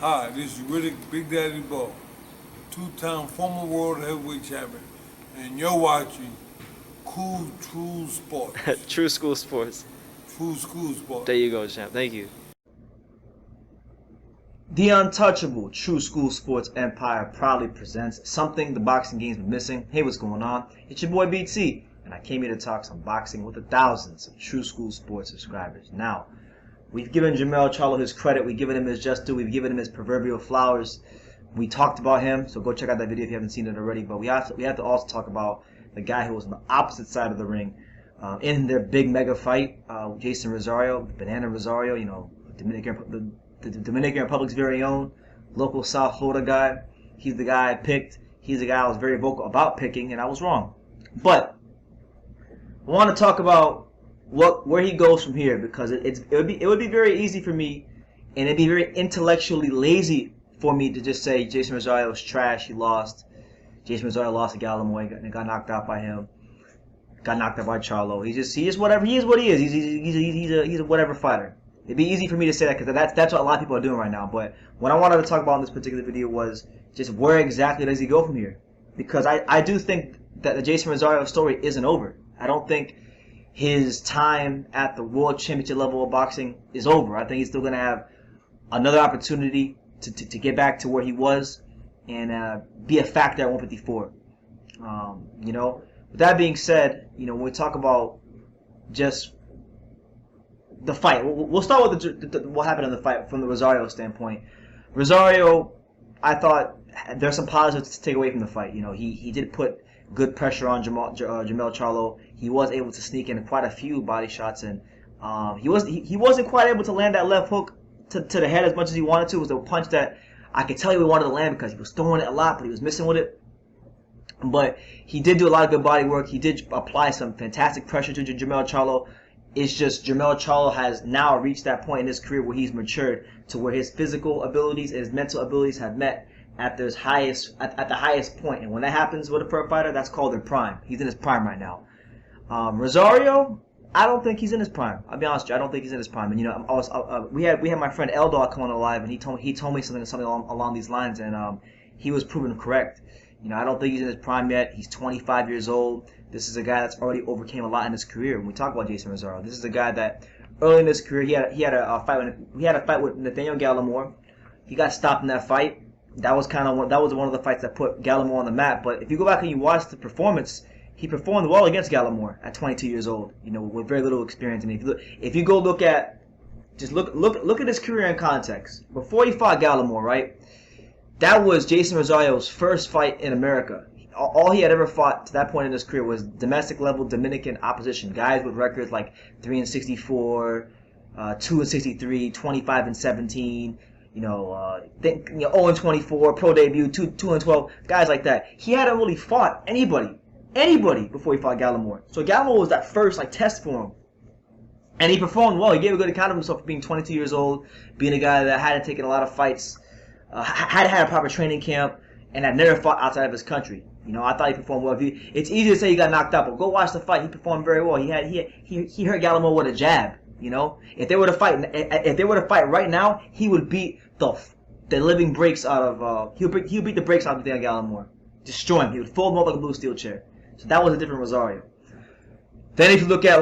Hi, this is Riddick Big Daddy Bo, two-time former world heavyweight champion, and you're watching Cool True Sports. True School Sports. True School Sports. There you go, champ. Thank you. The untouchable True School Sports Empire proudly presents something the boxing game's been missing. Hey, what's going on? It's your boy BT, and I came here to talk some boxing with the thousands of True School Sports subscribers. Now, we've given Jermell Charlo his credit. We've given him his just due. We've given him his proverbial flowers. We talked about him, so go check out that video if you haven't seen it already. But we have to also talk about the guy who was on the opposite side of the ring in their big mega fight, Jeison Rosario, Banana Rosario, the Dominican Republic's very own local South Florida guy. He's the guy I picked. He's the guy I was very vocal about picking, and I was wrong. But I want to talk about where he goes from here, because it would be very easy for me, and it'd be very intellectually lazy for me to just say Jeison Rosario is trash. He lost. Jeison Rosario lost to Gallimore and got knocked out by him. Got knocked out by Charlo. He is whatever. He is what he is. He's a whatever fighter. It'd be easy for me to say that because that's what a lot of people are doing right now. But what I wanted to talk about in this particular video was just where exactly does he go from here? Because I do think that the Jeison Rosario story isn't over. I don't think his time at the world championship level of boxing is over. I think he's still going to have another opportunity to get back to where he was and be a factor at 154. With that being said, when we talk about just the fight, we'll start with what happened in the fight from the Rosario standpoint. Rosario, I thought there's some positives to take away from the fight. He did put good pressure on Jermell Charlo. He was able to sneak in quite a few body shots, and he wasn't quite able to land that left hook to the head as much as he wanted to. It was a punch that I could tell he wanted to land because he was throwing it a lot, but he was missing with it. But he did do a lot of good body work. He did apply some fantastic pressure to Jermell Charlo. It's just Jermell Charlo has now reached that point in his career where he's matured to where his physical abilities and his mental abilities have met at the highest point. And when that happens with a pro fighter, that's called their prime. He's in his prime right now. Rosario, I don't think he's in his prime. I'll be honest with you, I don't think he's in his prime. And we had my friend Eldog come on live, and he told me something along these lines, and he was proven correct. I don't think he's in his prime yet. He's 25 years old. This is a guy that's already overcame a lot in his career. When we talk about Jeison Rosario, this is a guy that early in his career he had a fight with Nathaniel Gallimore. He got stopped in that fight. That was one of the fights that put Gallimore on the map. But if you go back and you watch the performance, he performed well against Gallimore at 22 years old. With very little experience. I mean, if you go look at his career in context. Before he fought Gallimore, right? That was Jeison Rosario's first fight in America. All he had ever fought to that point in his career was domestic level Dominican opposition. Guys with records like 3-64, 2-63, 25-17, 0-24, pro debut, 2-12, guys like that. He hadn't really fought anybody before he fought Gallimore. So Gallimore was that first test for him. And he performed well. He gave a good account of himself for being 22 years old, being a guy that hadn't taken a lot of fights, had a proper training camp, and had never fought outside of his country. I thought he performed well. It's easy to say he got knocked out, but go watch the fight. He performed very well. He hurt Gallimore with a jab. If they were to fight right now, he would beat the living breaks out of he'll beat the brakes out of Nathaniel Gallimore, destroy him. He would fold him up like a blue steel chair. So that was a different Rosario. Then if you look at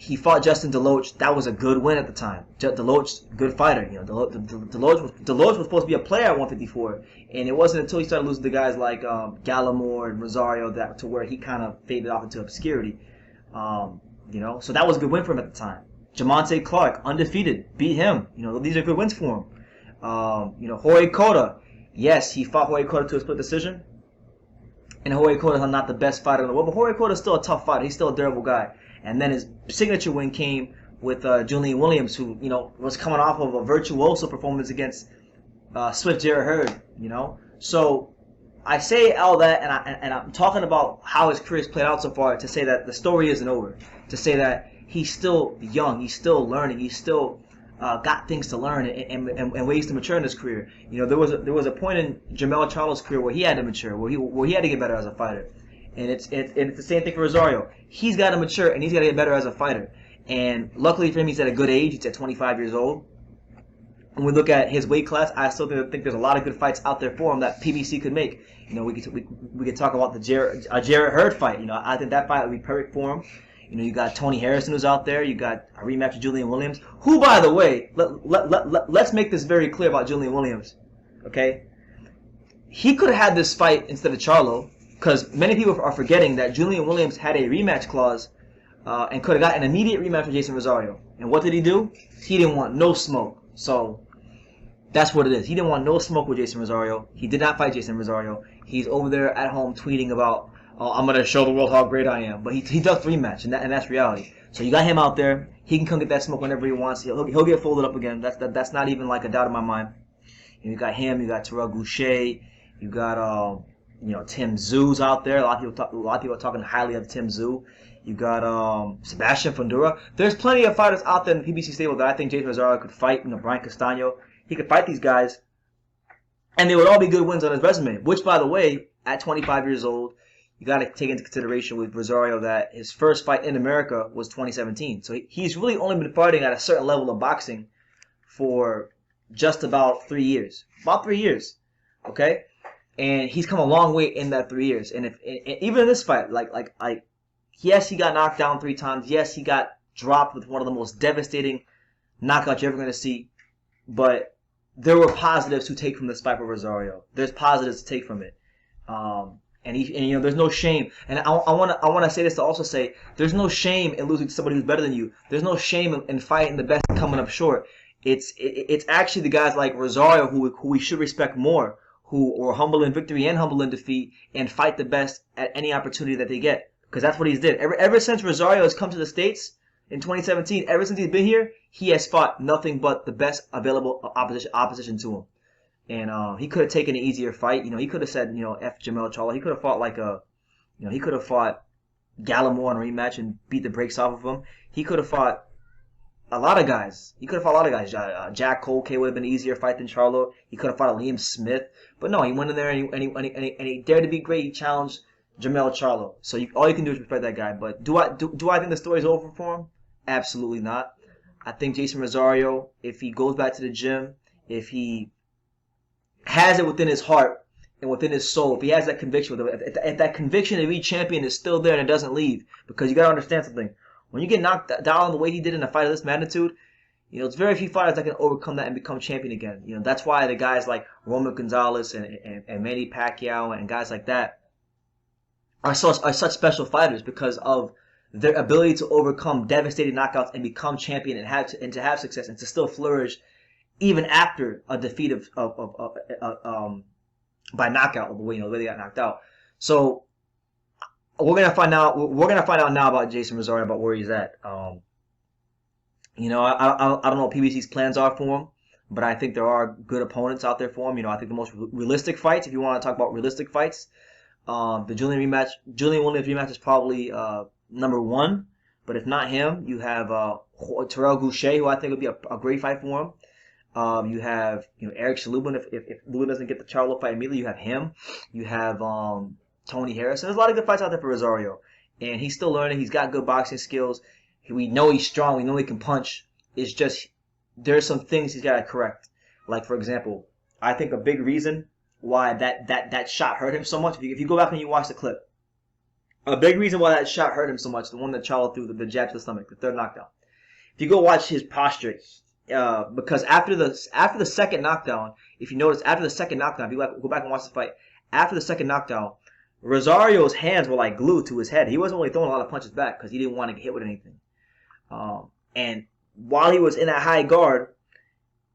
he fought Justin Deloach. That was a good win at the time. Deloach, good fighter. Deloach was supposed to be a player at 154, and it wasn't until he started losing to guys like Gallimore and Rosario to where he kind of faded off into obscurity. So that was a good win for him at the time. Jamonte Clark, undefeated, beat him. These are good wins for him. Jorge Cota, yes, he fought Jorge Cota to a split decision, and Jorge Cota is not the best fighter in the world, but Jorge Cota is still a tough fighter. He's still a durable guy. And then his signature win came with Julian Williams, who was coming off of a virtuoso performance against Swift Jarrett Hurd. So I say all that, and I'm talking about how his career's played out so far to say that the story isn't over. To say that he's still young, he's still learning, he's still got things to learn and ways to mature in his career. There was a point in Jermell Charlo's career where he had to mature, where he had to get better as a fighter. And it's the same thing for Rosario. He's got to mature and he's got to get better as a fighter. And luckily for him, he's at a good age. He's at 25 years old. when we look at his weight class, I still think there's a lot of good fights out there for him that PBC could make. You know, we could talk about the Jarrett Hurd fight. You know, I think that fight would be perfect for him. You know, you got Tony Harrison who's out there. You got a rematch with Julian Williams, who, by the way, let's make this very clear about Julian Williams. Okay, he could have had this fight instead of Charlo, because many people are forgetting that Julian Williams had a rematch clause and could have got an immediate rematch with Jeison Rosario. And what did he do? He didn't want no smoke. So that's what it is. He didn't want no smoke with Jeison Rosario. He did not fight Jeison Rosario. He's over there at home tweeting about, "Oh, I'm gonna show the world how great I am." But he does rematch, and that's reality. So you got him out there. He can come get that smoke whenever he wants. He'll get folded up again. That's not even like a doubt in my mind. And you got him. You got Terrell Goucher. You got Tim Tszયુ's out there. A lot of people are talking highly of Tim Tszyu. You got Sebastian Fundora. There's plenty of fighters out there in the PBC stable that I think Jeison Rosario could fight. You know, Brian Castano. He could fight these guys, and they would all be good wins on his resume. Which, by the way, at 25 years old, you got to take into consideration with Rosario that his first fight in America was 2017. So he's really only been fighting at a certain level of boxing for just about 3 years. About 3 years, okay? And he's come a long way in that 3 years. And even in this fight, yes, he got knocked down 3 times. Yes, he got dropped with one of the most devastating knockouts you're ever going to see. But there were positives to take from this fight for Rosario. There's positives to take from it. And you know, there's no shame. And I want to say this to also say, there's no shame in losing to somebody who's better than you. There's no shame in fighting the best and coming up short. It's actually the guys like Rosario who we should respect more, who are humble in victory and humble in defeat, and fight the best at any opportunity that they get. Because that's what he's did. Ever since Rosario has come to the States in 2017, ever since he's been here, he has fought nothing but the best available opposition to him. And he could have taken an easier fight. You know, he could have said, you know, F Jermell Charlo. He could have fought he could have fought Gallimore in a rematch and beat the brakes off of him. He could have fought a lot of guys. Jack Colkay would have been an easier fight than Charlo. He could have fought Liam Smith. But no, he went in there and he dared to be great. He challenged Jermell Charlo. So all you can do is respect that guy. But do I think the story's over for him? Absolutely not. I think Jeison Rosario, if he goes back to the gym, if he has it within his heart and within his soul, if he has that conviction, if that conviction to be champion is still there and it doesn't leave, because you got to understand something. When you get knocked down the way he did in a fight of this magnitude, you know, it's very few fighters that can overcome that and become champion again. You know, that's why the guys like Roman Gonzalez and Manny Pacquiao and guys like that are such special fighters, because of their ability to overcome devastating knockouts and become champion and to have success and to still flourish even after a defeat by knockout, the way they got knocked out. So we're gonna find out now about Jeison Rosario, about where he's at. You know, I don't know what PBC's plans are for him, but I think there are good opponents out there for him. You know, I think the most realistic fights, if you want to talk about realistic fights, the Julian Williams rematch is probably number 1. But if not him, you have Terrell Goucher, who I think would be a great fight for him. You have Eric Shalubin. If Lubin doesn't get the Charlo fight immediately, you have him. You have Tony Harrison. There's a lot of good fights out there for Rosario, and he's still learning. He's got good boxing skills. We know he's strong. We know he can punch. It's just there's some things he's got to correct. Like, for example, I think a big reason why that shot hurt him so much. If you go back and you watch the clip, a big reason why that shot hurt him so much, the one that Charlo threw, the jab to the stomach, the third knockdown. If you go watch his posture, because after the second knockdown, if you notice, after the second knockdown, if you go back and watch the fight, after the second knockdown, Rosario's hands were like glued to his head. He wasn't really throwing a lot of punches back because he didn't want to get hit with anything. And while he was in that high guard,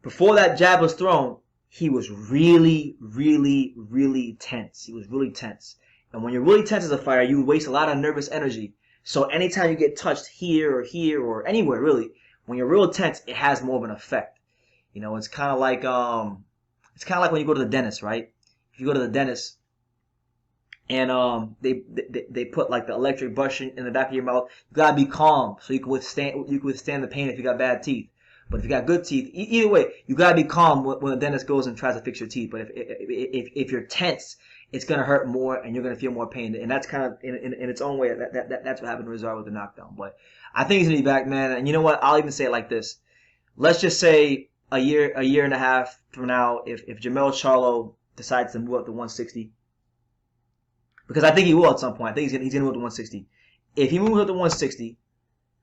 before that jab was thrown, he was really, really, really tense. He was really tense. And when you're really tense as a fighter, you waste a lot of nervous energy. So anytime you get touched here or anywhere, really, when you're real tense, it has more of an effect. You know, it's kind of like when you go to the dentist, right? If you go to the dentist and they put like the electric brush in the back of your mouth, you gotta be calm so you can withstand the pain if you got bad teeth. But if you got good teeth, either way, you gotta be calm when the dentist goes and tries to fix your teeth. But if you're tense, it's gonna hurt more and you're gonna feel more pain. And that's kind of in its own way that's what happened to Rosario with the knockdown. But I think he's gonna be back, man. And you know what? I'll even say it like this: let's just say a year and a half from now, if Jermell Charlo decides to move up to 160, because I think he will at some point. I think he's gonna move to 160. If he moves up to 160,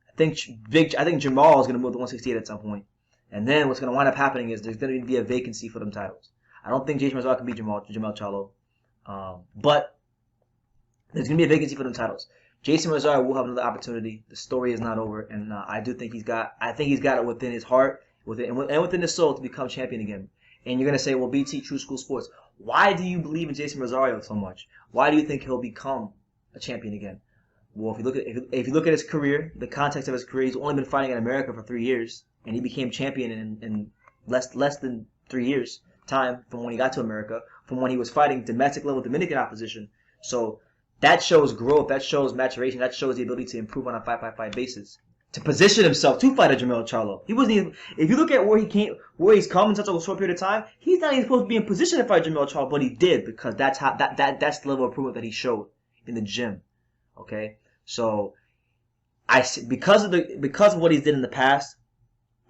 I think Jermall is gonna move to 168 at some point. And then what's gonna wind up happening is there's gonna be a vacancy for them titles. I don't think Jeison Rosario can beat Jermell Charlo, but there's gonna be a vacancy for them titles. Jeison Rosario will have another opportunity. The story is not over, and I do think he's got it within his heart, within his soul to become champion again. And you're gonna say, well, BT, True School Sports, why do you believe in Jeison Rosario so much? Why do you think he'll become a champion again? Well, if you look at his career, the context of his career, he's only been fighting in America for 3 years, and he became champion in less than 3 years time from when he got to America, from when he was fighting domestic level Dominican opposition. So that shows growth, that shows maturation, that shows the ability to improve on a fight-by-fight basis, to position himself to fight a Jermell Charlo. He wasn't even. If you look at where he's come in such a short period of time, he's not even supposed to be in position to fight Jermell Charlo, but he did, because that's the level of improvement that he showed in the gym. Okay, so because of what he's did in the past,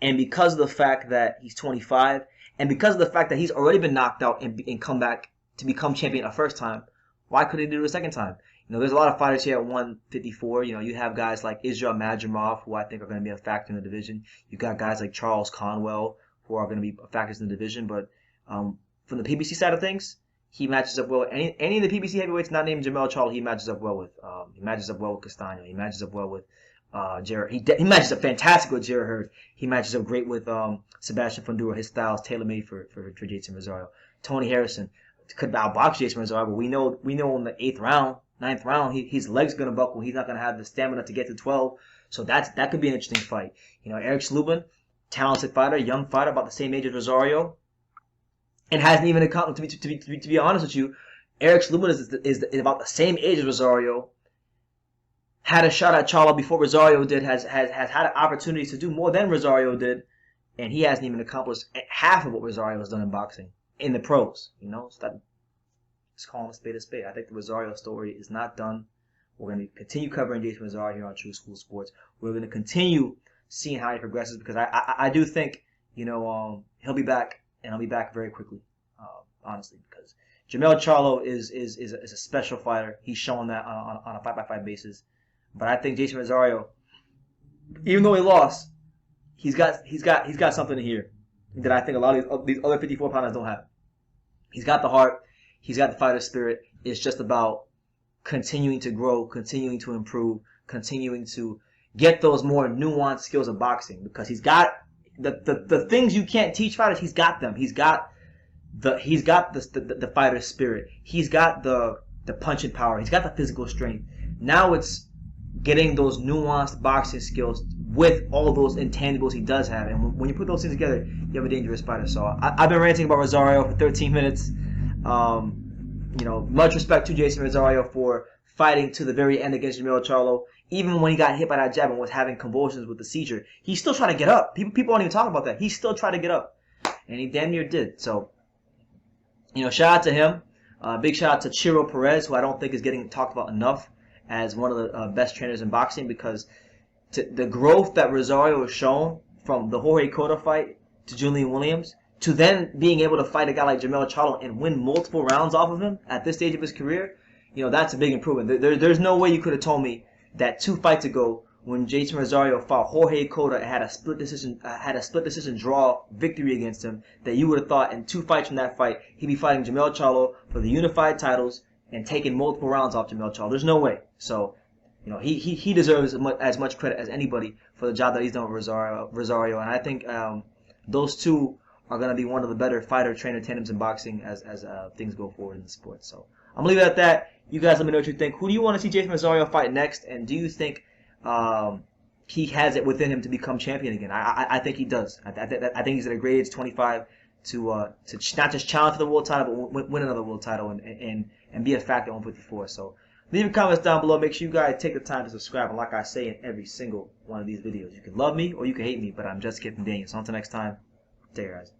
and because of the fact that he's 25, and because of the fact that he's already been knocked out and come back to become champion a first time, why couldn't he do it a second time? There's a lot of fighters here at 154. You have guys like Israel Madrimov, who I think are going to be a factor in the division. You got guys like Charles Conwell, who are going to be factors in the division. But from the PBC side of things, he matches up well. Any of the PBC heavyweights not named Jermell Charlo, he matches up well with. He matches up well with Castaño. He matches up well with Jared. He matches up fantastic with Jared Hurd. He matches up great with Sebastian Fundora. His style is tailor-made for Jeison Rosario. Tony Harrison could outbox Jeison Rosario, but we know in the 8th round, 9th round, his leg's gonna buckle. He's not gonna have the stamina to get to 12. So that could be an interesting fight. Eric Slubin, talented fighter, young fighter, about the same age as Rosario, and hasn't even accomplished. To be honest with you, Eric Slubin is about the same age as Rosario. Had a shot at Charlo before Rosario did. Has had opportunities to do more than Rosario did, and he hasn't even accomplished half of what Rosario has done in boxing in the pros. Let's call him a spade a spade. I think the Rosario story is not done. We're going to continue covering Jeison Rosario here on True School Sports. We're going to continue seeing how he progresses, because I do think he'll be back, and he'll be back very quickly. Honestly, because Jermell Charlo is a special fighter. He's shown that on a fight-by-fight basis. But I think Jeison Rosario, even though he lost, he's got something here that I think a lot of these other 54-pounders don't have. He's got the heart. He's got the fighter spirit. It's just about continuing to grow, continuing to improve, continuing to get those more nuanced skills of boxing, because he's got the things you can't teach fighters. He's got them. He's got the fighter spirit. He's got the punching power. He's got the physical strength. Now it's getting those nuanced boxing skills with all those intangibles he does have. And when you put those things together, you have a dangerous fighter. So I've been ranting about Rosario for 13 minutes. Much respect to Jeison Rosario for fighting to the very end against Jermell Charlo. Even when he got hit by that jab and was having convulsions with the seizure, he still tried to get up. People don't even talk about that. He still tried to get up, and he damn near did. So, shout out to him. Big shout out to Chiro Perez, who I don't think is getting talked about enough as one of the best trainers in boxing, because the growth that Rosario has shown from the Jorge Cota fight to Julian Williams to then being able to fight a guy like Jermell Charlo and win multiple rounds off of him at this stage of his career, that's a big improvement. There's no way you could have told me that 2 fights ago, when Jeison Rosario fought Jorge Cota and had a split decision draw victory against him, that you would have thought in 2 fights from that fight he'd be fighting Jermell Charlo for the unified titles and taking multiple rounds off Jermell Charlo. There's no way. So, he deserves as much credit as anybody for the job that he's done with Rosario, and I think those two are going to be one of the better fighter-trainer tandems in boxing as things go forward in the sport. So I'm going to leave it at that. You guys let me know what you think. Who do you want to see Jeison Rosario fight next? And do you think he has it within him to become champion again? I think he does. I think he's at a great age, 25, to not just challenge for the world title, but win another world title and be a factor at 154. So leave your comments down below. Make sure you guys take the time to subscribe. And like I say in every single one of these videos, you can love me or you can hate me, but I'm just Kip and Daniel. So until next time, take care, guys.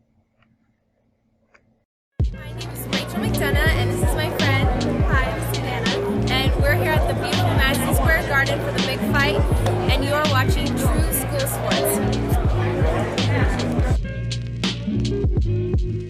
My name is Rachel McDonough, and this is my friend. Hi, I'm Savannah. And we're here at the beautiful Madison Square Garden for the big fight, and you are watching True School Sports. Peace.